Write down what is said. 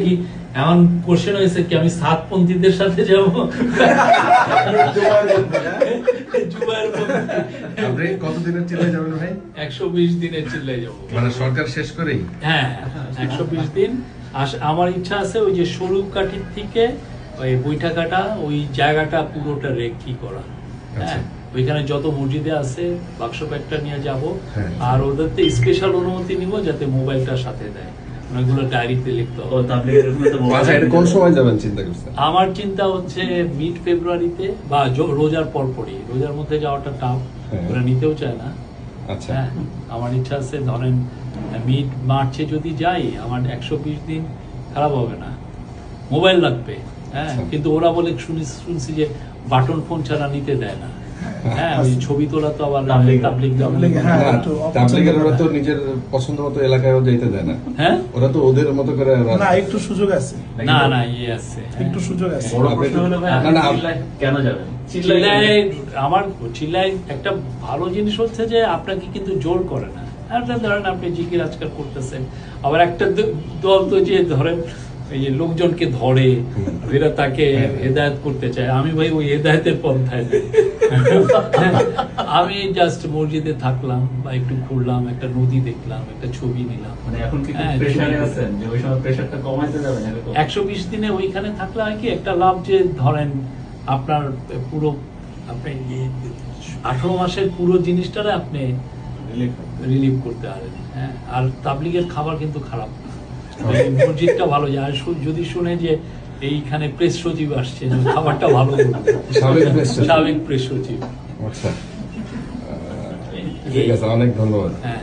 কি এমন কোশ্চেন হয়েছে কি আমি সাতপন্থীদের সাথে যাব? আপনি কতদিনের চিল্লায় যাবেন ভাই? 120 দিনের চিল্লায় যাব। মানে সরকার শেষ করেই? হ্যাঁ, 120 দিন। আমার ইচ্ছা আছে ওই যে স্বরূপকাঠির থেকে ওই বৈঠাকাটা ওই জায়গাটা পুরোটা রেকি করা। হ্যাঁ, ওইখানে যত মসজিদে আছে বাক্স প্যাকটা নিয়ে যাব, আর ওদেরতে স্পেশাল অনুমতি নিব যাতে মোবাইলটা সাথে দেয়, ওইগুলো ডায়েরিতে লিখতে হবে। কোন সময় যাবেন চিন্তা করছেন? আমার চিন্তা হচ্ছে মিড ফেব্রুয়ারিতে বা রোজার পরপরই। রোজার মধ্যে যাওয়াটা টাফ, ওরা নিতেও চায় না। আচ্ছা, হ্যাঁ, আমার ইচ্ছা আছে ধরেন মিড মার্চে যদি যাই, আমার 120 দিন খারাপ হবে না। মোবাইল লাগবে, হ্যাঁ, কিন্তু ওরা বলে শুনছি যে বাটন ফোন ছাড়া নিতে দেয় না। হ্যাঁ, ওই ছবি তোলা তো আবার তাবলীগের ওরা তো নিজের পছন্দ মতো এলাকায়ও যেতে দেয় না। হ্যাঁ, ওরা তো ওদের মতো করে না, একটু সুযোগ আছে। না না ইয়ে আছে, একটু সুযোগ আছে। বড় প্রশ্ন হলো ভাই, কেন যাবেন চিল্লায়? আমার চিল্লায় একটা ভালো জিনিস হচ্ছে যে আপনাকে কিন্তু জোর করে না। একটা ধরেন আপনি জিকির আজকাল করতেছেন, আবার একটা দল তো যে ধরেন এই যে লোকজনকে ধরে এরা তাকে হেদায়েত করতে চায়। আমি ভাই ওই হেদায়েতের পন্থায় নেই। আমি জাস্ট মসজিদে থাকলাম বা একটু ঘুরলাম, একটা নদী দেখলাম, একটা ছবি নিলাম। মানে এখন কি প্রেসারে আছেন যে ওই সময় প্রেসারটা কমাইতে যাবেন? 120 দিনে ওইখানে থাকলে হয় কি একটা লাভ, যে ধরেন আপনার পুরো আপনি 18 মাসের পুরো জিনিসটারে আপনি রিলিভ করতে পারেন। হ্যাঁ, আর তাবলিগের খাবার কিন্তু খারাপ না, মসজিদটা ভালো যায়। আর যদি শুনে যে এইখানে প্রেস সচিব আসছে, খাবারটা ভালো করবে, সাবেক প্রেস সচিব। আচ্ছা, ঠিক আছে, অনেক ধন্যবাদ। হ্যাঁ।